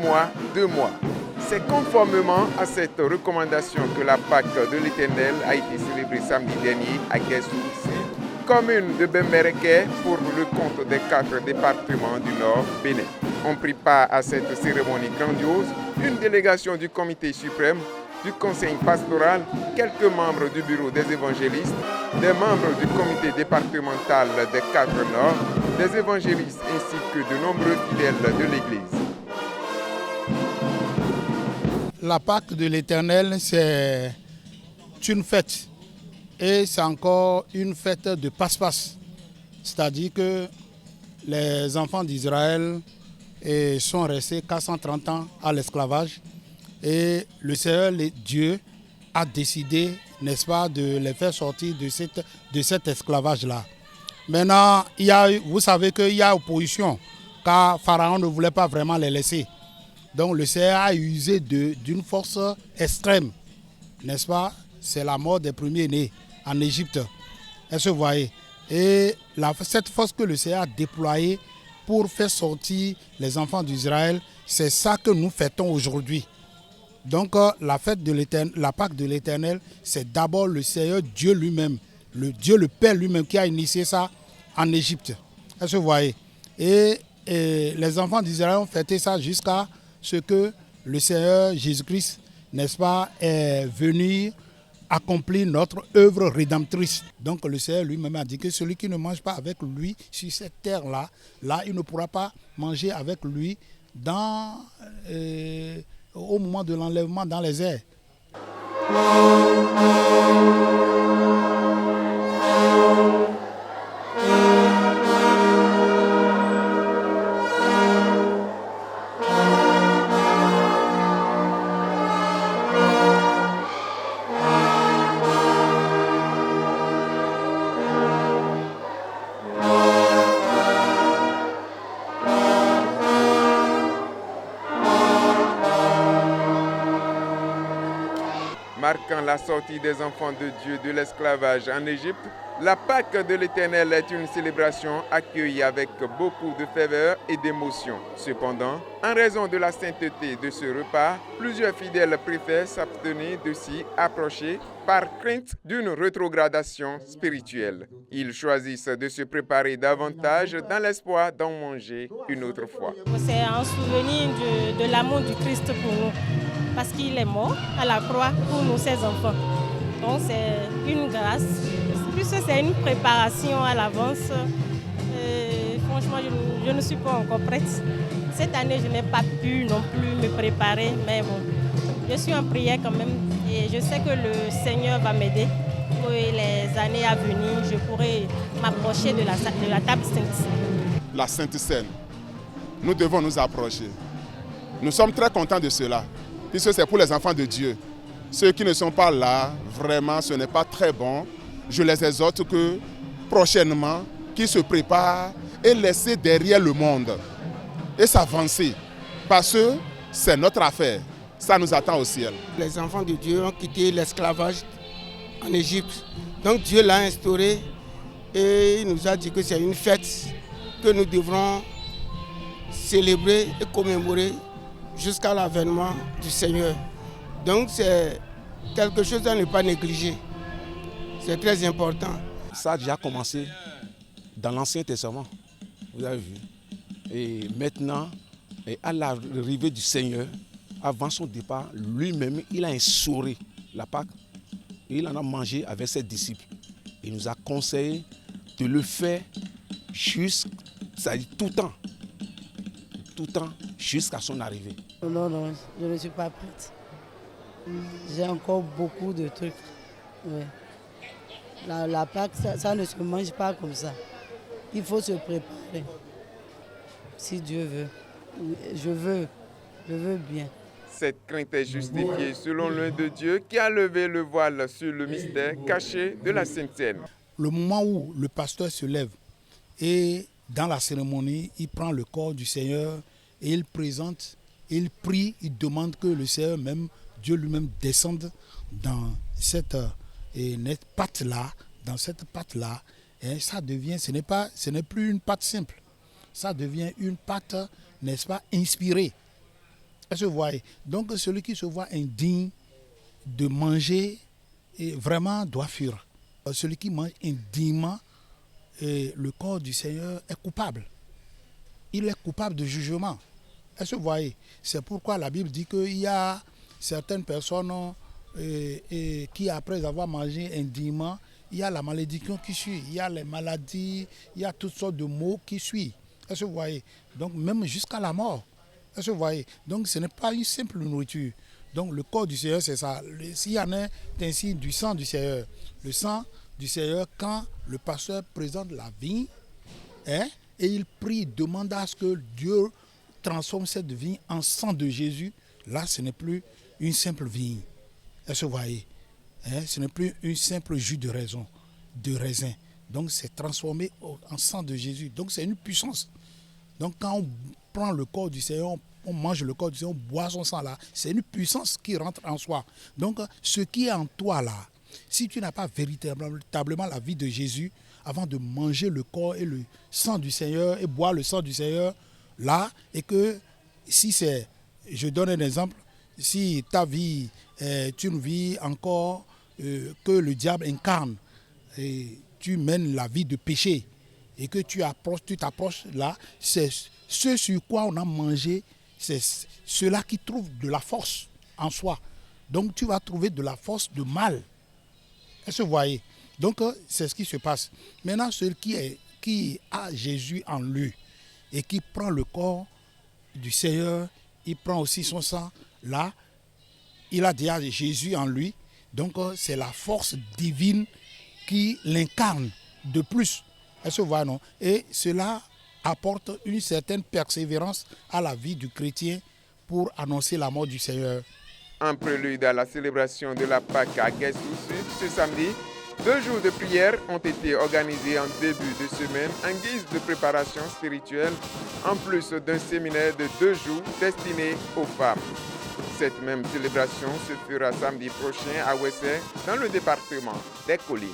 mois, 2 mois. C'est conformément à cette recommandation que la Pâque de l'Éternel a été célébrée samedi dernier à Guessou, commune de Bembereke, pour le compte des 4 départements du Nord Bénin. On prit part à cette cérémonie grandiose une délégation du comité suprême, du conseil pastoral, quelques membres du bureau des évangélistes, des membres du comité départemental des 4 Nord, des évangélistes ainsi que de nombreux fidèles de l'Église. La Pâque de l'Éternel, c'est une fête. Et c'est encore une fête de passe-passe. C'est-à-dire que les enfants d'Israël sont restés 430 ans à l'esclavage. Et le Seigneur, Dieu, a décidé, n'est-ce pas, de les faire sortir de cet esclavage-là. Maintenant, vous savez qu'il y a opposition, car Pharaon ne voulait pas vraiment les laisser. Donc le Seigneur a usé d'une force extrême, n'est-ce pas? C'est la mort des premiers-nés en Égypte. Est-ce que vous voyez? Et cette force que le Seigneur a déployée pour faire sortir les enfants d'Israël, c'est ça que nous fêtons aujourd'hui. Donc la fête de l'Éternel, la Pâque de l'Éternel, c'est d'abord le Seigneur Dieu lui-même, le Dieu le Père lui-même qui a initié ça en Égypte. Est-ce que vous voyez? Et les enfants d'Israël ont fêté ça jusqu'à ce que le Seigneur Jésus-Christ, n'est-ce pas, est venu accomplir notre œuvre rédemptrice. Donc le Seigneur lui-même a dit que celui qui ne mange pas avec lui sur cette terre-là, il ne pourra pas manger avec lui au moment de l'enlèvement dans les airs. Marquant la sortie des enfants de Dieu de l'esclavage en Égypte, la Pâque de l'Éternel est une célébration accueillie avec beaucoup de ferveur et d'émotion. Cependant, en raison de la sainteté de ce repas, plusieurs fidèles préfèrent s'abstenir de s'y approcher par crainte d'une rétrogradation spirituelle. Ils choisissent de se préparer davantage dans l'espoir d'en manger une autre fois. C'est un souvenir de l'amour du Christ pour nous, parce qu'il est mort à la croix pour nous, ses enfants. Donc c'est une grâce. Plus c'est une préparation à l'avance. Franchement, je ne suis pas encore prête. Cette année, je n'ai pas pu non plus me préparer, mais bon, je suis en prière quand même et je sais que le Seigneur va m'aider. Pour les années à venir, je pourrai m'approcher de la table sainte. La Sainte Seine, nous devons nous approcher. Nous sommes très contents de cela, puisque c'est pour les enfants de Dieu. Ceux qui ne sont pas là, vraiment, ce n'est pas très bon. Je les exhorte que prochainement, qu'ils se préparent et laisser derrière le monde et s'avancer. Parce que c'est notre affaire. Ça nous attend au ciel. Les enfants de Dieu ont quitté l'esclavage en Égypte. Donc Dieu l'a instauré et il nous a dit que c'est une fête que nous devrons célébrer et commémorer jusqu'à l'avènement du Seigneur. Donc c'est quelque chose à ne pas négliger. C'est très important. Ça a déjà commencé dans l'Ancien Testament, vous avez vu. Et maintenant, à l'arrivée du Seigneur, avant son départ, lui-même, il a instauré la Pâque. Et il en a mangé avec ses disciples. Il nous a conseillé de le faire tout le temps, jusqu'à son arrivée. Non, je ne suis pas prête. J'ai encore beaucoup de trucs. Ouais. La Pâque, ça ne se mange pas comme ça. Il faut se préparer. Si Dieu veut. Je veux bien. Cette crainte est justifiée selon l'un de Dieu qui a levé le voile sur le mystère caché de la Sainte Seine. Le moment où le pasteur se lève et dans la cérémonie, il prend le corps du Seigneur et il présente, il prie, il demande que le Seigneur même, Dieu lui-même descende dans cette pâte-là, et ça devient, ce n'est plus une pâte simple, ça devient une pâte, n'est-ce pas, inspirée. Est-ce que vous voyez? Donc celui qui se voit indigne de manger vraiment doit fuir. Celui qui mange indignement le corps du Seigneur est coupable. Il est coupable de jugement. Est-ce que vous voyez? C'est pourquoi la Bible dit qu'il y a certaines personnes qui, après avoir mangé indignement, il y a la malédiction qui suit, il y a les maladies, il y a toutes sortes de maux qui suivent. Est-ce que vous voyez? Donc même jusqu'à la mort. Est-ce que vous voyez? Donc ce n'est pas une simple nourriture. Donc le corps du Seigneur, c'est ça. S'il y en a ainsi du sang du Seigneur, le sang du Seigneur, quand le pasteur présente la vigne, et il prie, demande à ce que Dieu transforme cette vigne en sang de Jésus, là ce n'est plus une simple vigne. Est-ce que vous voyez? Ce n'est plus un simple jus de raisin. Donc c'est transformé en sang de Jésus. Donc c'est une puissance. Donc quand on prend le corps du Seigneur, on mange le corps du Seigneur, on boit son sang là, c'est une puissance qui rentre en soi. Donc ce qui est en toi là, si tu n'as pas véritablement la vie de Jésus, avant de manger le corps et le sang du Seigneur et boire le sang du Seigneur, là, et que si c'est, je donne un exemple, si ta vie est une vie encore que le diable incarne, et tu mènes la vie de péché, et que tu t'approches là, c'est ce sur quoi on a mangé, c'est cela qui trouve de la force en soi. Donc tu vas trouver de la force de mal. Est-ce que vous voyez? Donc c'est ce qui se passe. Maintenant, celui qui a Jésus en lui et qui prend le corps du Seigneur, il prend aussi son sang, là, il a déjà Jésus en lui. Donc c'est la force divine qui l'incarne de plus. Est-ce que vous voyez, non? Et cela apporte une certaine persévérance à la vie du chrétien pour annoncer la mort du Seigneur. En prélude à la célébration de la Pâque à Guessou Sud ce samedi, 2 jours de prière ont été organisés en début de semaine en guise de préparation spirituelle, en plus d'un séminaire de 2 jours destiné aux femmes. Cette même célébration se fera samedi prochain à Ouessé, dans le département des Collines.